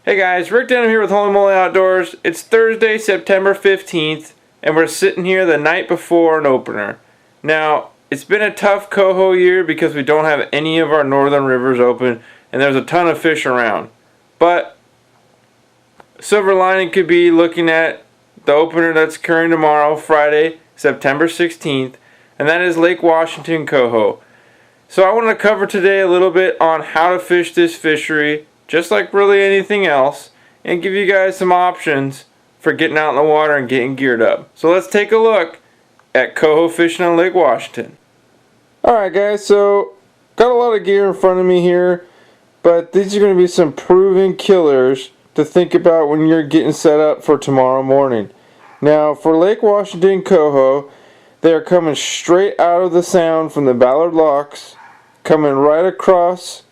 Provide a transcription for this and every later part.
Hey guys, Rick down here with Holy Moly Outdoors. It's Thursday, September 15th, and we're sitting here the night before an opener. Now, it's been a tough coho year because we don't have any of our northern rivers open, and there's a ton of fish around. But, silver lining could be looking at the opener that's occurring tomorrow, Friday, September 16th, and that is Lake Washington Coho. So I want to cover today a little bit on how to fish this fishery, just like really anything else, and give you guys some options for getting out in the water and getting geared up. So let's take a look at coho fishing on Lake Washington. Alright guys, so got a lot of gear in front of me here, but these are going to be some proven killers to think about when you're getting set up for tomorrow morning. Now for Lake Washington Coho, they are coming straight out of the sound from the Ballard Locks, coming right across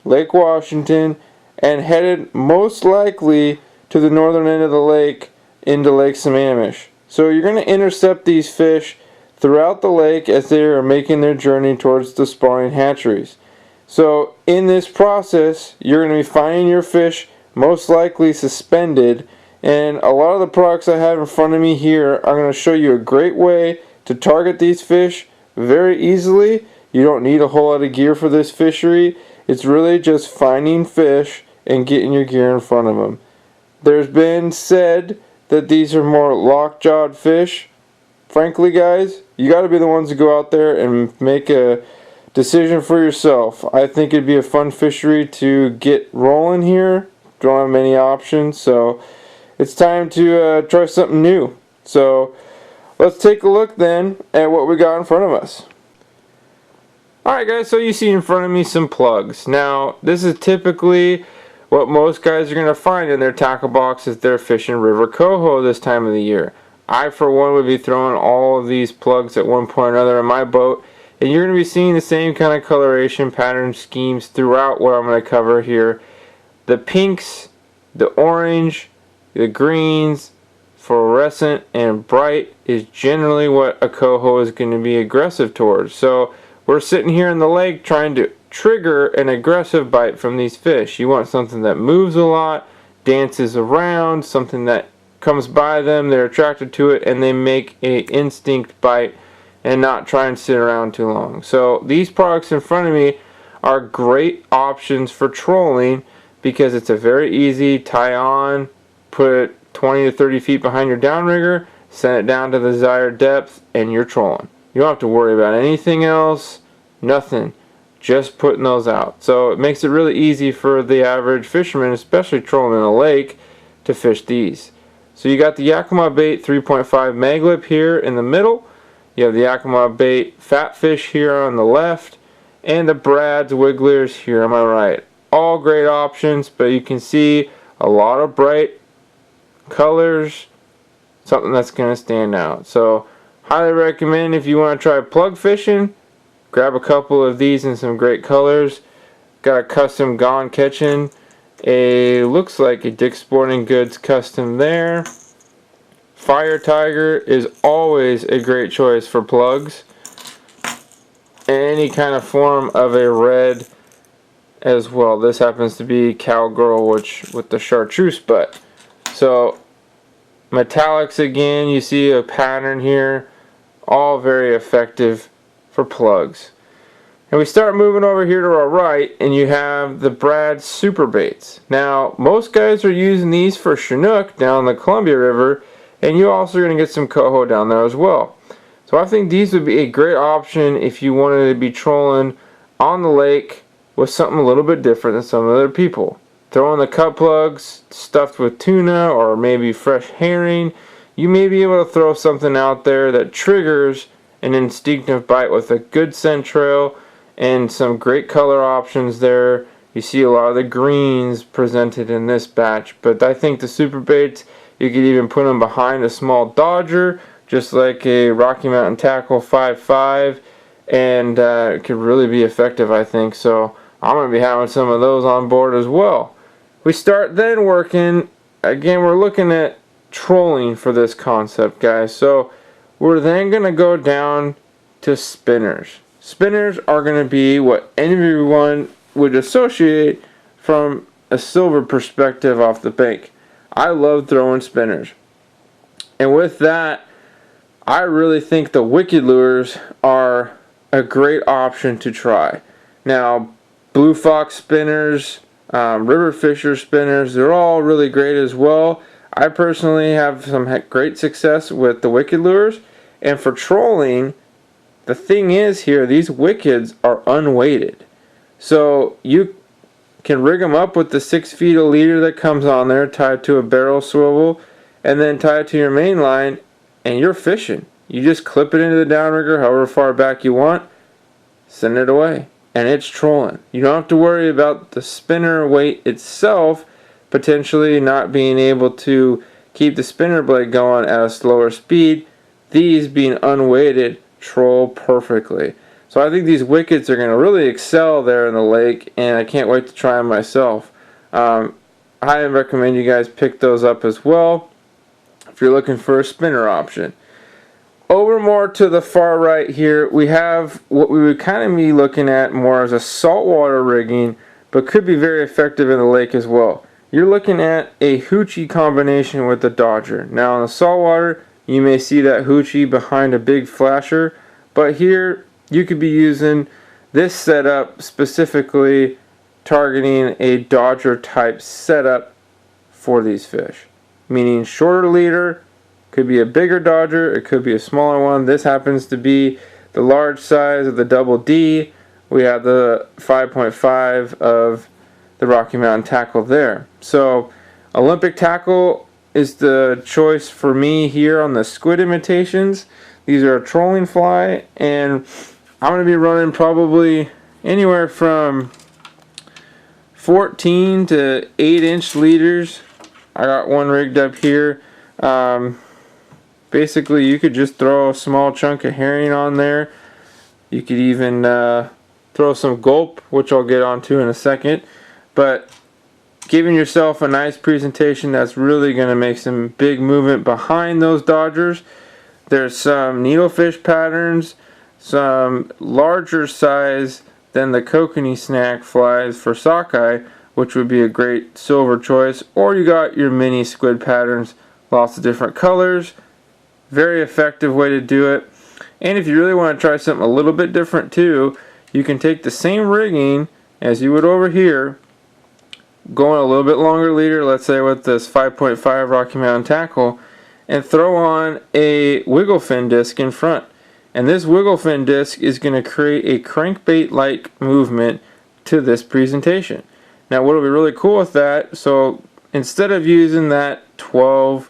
Lake Washington, and headed most likely to the northern end of the lake into Lake Sammamish. So you're going to intercept these fish throughout the lake as they are making their journey towards the spawning hatcheries. So in this process, you're going to be finding your fish most likely suspended, and a lot of the products I have in front of me here are going to show you a great way to target these fish very easily. You don't need a whole lot of gear for this fishery. It's really just finding fish and getting your gear in front of them. There's been said that these are more lockjawed fish. Frankly guys, you got to be the ones to go out there and make a decision for yourself. I think it'd be a fun fishery to get rolling here. Don't have many options, so it's time to try something new. So let's take a look then at what we got in front of us. Alright guys, so you see in front of me some plugs. Now, this is typically what most guys are going to find in their tackle box if they're fishing river coho this time of the year. I, for one, would be throwing all of these plugs at one point or another in my boat, and you're going to be seeing the same kind of coloration pattern schemes throughout what I'm going to cover here. The pinks, the orange, the greens, fluorescent, and bright is generally what a coho is going to be aggressive towards. So we're sitting here in the lake trying to trigger an aggressive bite from these fish. You want something that moves a lot, dances around, something that comes by them, they're attracted to it, and they make a instinct bite and not try and sit around too long. So these products in front of me are great options for trolling because it's a very easy tie on, put it 20 to 30 feet behind your downrigger, send it down to the desired depth, and you're trolling. You don't have to worry about anything else, nothing. Just putting those out. So it makes it really easy for the average fisherman, especially trolling in a lake, to fish these. So you got the Yakima Bait 3.5 Maglip here in the middle. You have the Yakima Bait Fat Fish here on the left, and the Brad's Wigglers here on my right. All great options, but you can see a lot of bright colors, something that's going to stand out. So highly recommend if you want to try plug fishing, grab a couple of these in some great colors. Got a custom Gone Catching. Looks like a Dick's Sporting Goods custom there. Fire Tiger is always a great choice for plugs. Any kind of form of a red as well. This happens to be Cowgirl, which with the chartreuse butt. So metallics again, you see a pattern here. All very effective for plugs. And we start moving over here to our right, and you have the Brad Super Baits. Now, most guys are using these for Chinook down the Columbia River, and you also are going to get some coho down there as well. So I think these would be a great option if you wanted to be trolling on the lake with something a little bit different than some other people. Throwing the cut plugs stuffed with tuna or maybe fresh herring, you may be able to throw something out there that triggers an instinctive bite with a good scent trail and some great color options there. You see a lot of the greens presented in this batch, but I think the super baits, you could even put them behind a small Dodger, just like a Rocky Mountain Tackle 5.5, and it could really be effective, I think. So I'm going to be having some of those on board as well. We start then working, again we're looking at trolling for this concept, guys. So we're then going to go down to spinners. Spinners are going to be what anyone would associate from a silver perspective off the bank. I love throwing spinners. And with that, I really think the wicked lures are a great option to try. Now, blue fox spinners, river fisher spinners, they're all really great as well. I personally have some great success with the wicked lures. And for trolling, the thing is here, these wickeds are unweighted. So you can rig them up with the 6 feet of leader that comes on there, tied to a barrel swivel, and then tie it to your main line, and you're fishing. You just clip it into the downrigger however far back you want, send it away, and it's trolling. You don't have to worry about the spinner weight itself potentially not being able to keep the spinner blade going at a slower speed. These being unweighted troll perfectly. So I think these wickets are going to really excel there in the lake, and I can't wait to try them myself. I highly recommend you guys pick those up as well if you're looking for a spinner option. Over more to the far right here, we have what we would kind of be looking at more as a saltwater rigging, but could be very effective in the lake as well. You're looking at a hoochie combination with the Dodger. Now in the saltwater, you may see that hoochie behind a big flasher, but here you could be using this setup specifically targeting a Dodger type setup for these fish. Meaning shorter leader, could be a bigger Dodger, it could be a smaller one. This happens to be the large size of the Double D. We have the 5.5 of the Rocky Mountain tackle there. So Olympic tackle is the choice for me here on the squid imitations. These are a trolling fly, and I'm going to be running probably anywhere from 14 to 8-inch leaders. I got one rigged up here. Basically, you could just throw a small chunk of herring on there. You could even throw some gulp, which I'll get onto in a second. But giving yourself a nice presentation that's really going to make some big movement behind those Dodgers. There's some needlefish patterns, some larger size than the kokanee snack flies for sockeye, which would be a great silver choice. Or you got your mini squid patterns, lots of different colors. Very effective way to do it. And if you really want to try something a little bit different too, you can take the same rigging as you would over here, going a little bit longer leader, let's say with this 5.5 Rocky Mountain tackle, and throw on a wiggle fin disc in front. And this wiggle fin disc is going to create a crankbait like movement to this presentation. Now what will be really cool with that, so instead of using that 12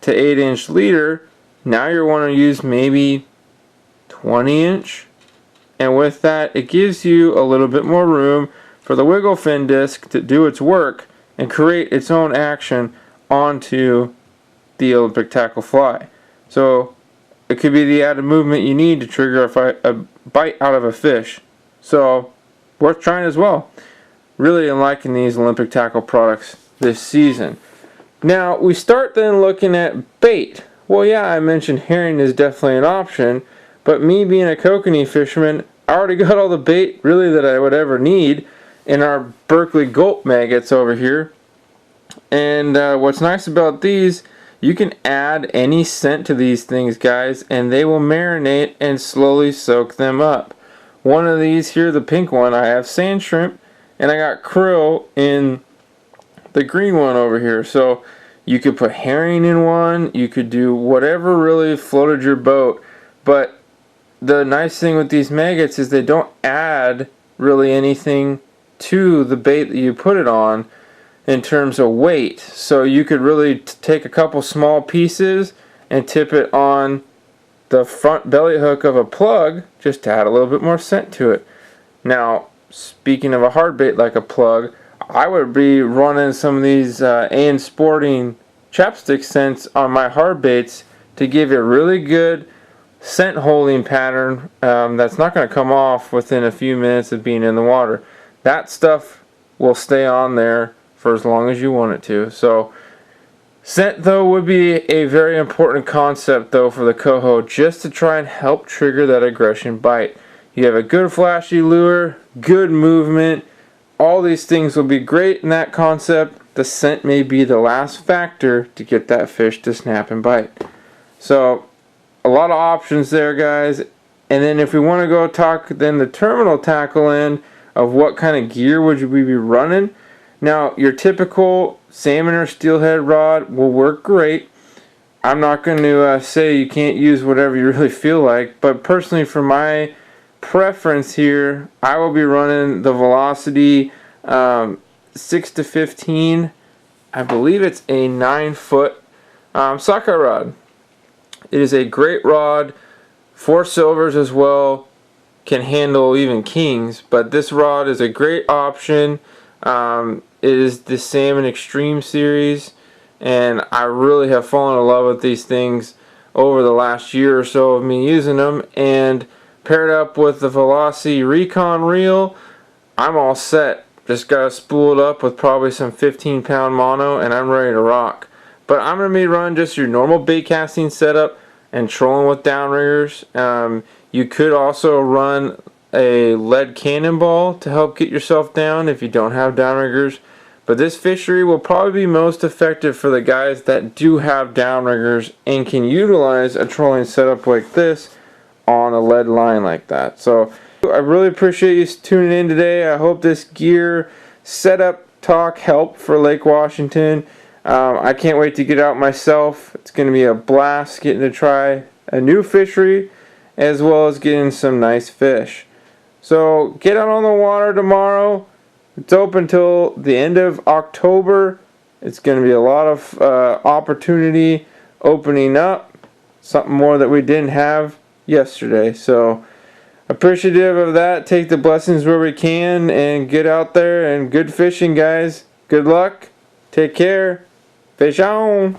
to 8-inch leader, now you're want to use maybe 20-inch, and with that it gives you a little bit more room for the wiggle fin disc to do its work and create its own action onto the Olympic tackle fly. So it could be the added movement you need to trigger a bite out of a fish. So worth trying as well. Really liking these Olympic tackle products this season. Now we start then looking at bait. Well, yeah, I mentioned herring is definitely an option, but me being a kokanee fisherman, I already got all the bait really that I would ever need in our Berkeley gulp maggots over here. And what's nice about these, you can add any scent to these things, guys, and they will marinate and slowly soak them up. One of these here, the pink one, I have sand shrimp, and I got krill in the green one over here. So you could put herring in one, you could do whatever really floated your boat. But the nice thing with these maggots is they don't add really anything to the bait that you put it on in terms of weight. So you could really take a couple small pieces and tip it on the front belly hook of a plug just to add a little bit more scent to it. Now, speaking of a hard bait like a plug, I would be running some of these A&N Sporting chapstick scents on my hard baits to give it a really good scent holding pattern that's not going to come off within a few minutes of being in the water. That stuff will stay on there for as long as you want it to. So scent though would be a very important concept though for the coho, just to try and help trigger that aggression bite. You have a good flashy lure, good movement, all these things will be great in that concept. The scent may be the last factor to get that fish to snap and bite. So a lot of options there, guys. And then if we want to go talk then the terminal tackle end of what kind of gear would we be running. Now your typical salmon or steelhead rod will work great. I'm not going to say you can't use whatever you really feel like, but personally for my preference here, I will be running the Velocity 6 to 15. I believe it's a 9-foot sockeye rod. It is a great rod. 4 silvers as well, can handle even kings, but this rod is a great option. It is the Salmon Extreme series, and I really have fallen in love with these things over the last year or so of me using them, and paired up with the Velocity Recon reel, I'm all set. Just got to spool it up with probably some 15-pound mono, and I'm ready to rock. But I'm going to be running just your normal bait casting setup and trolling with downriggers. You could also run a lead cannonball to help get yourself down if you don't have downriggers. But this fishery will probably be most effective for the guys that do have downriggers and can utilize a trolling setup like this on a lead line like that. So I really appreciate you tuning in today. I hope this gear setup talk helped for Lake Washington. I can't wait to get out myself. It's going to be a blast getting to try a new fishery as well as getting some nice fish. So get out on the water tomorrow. It's open till the end of October. It's going to be a lot of opportunity opening up. Something more that we didn't have yesterday. So appreciative of that. Take the blessings where we can and get out there and good fishing, guys. Good luck. Take care. Fish on.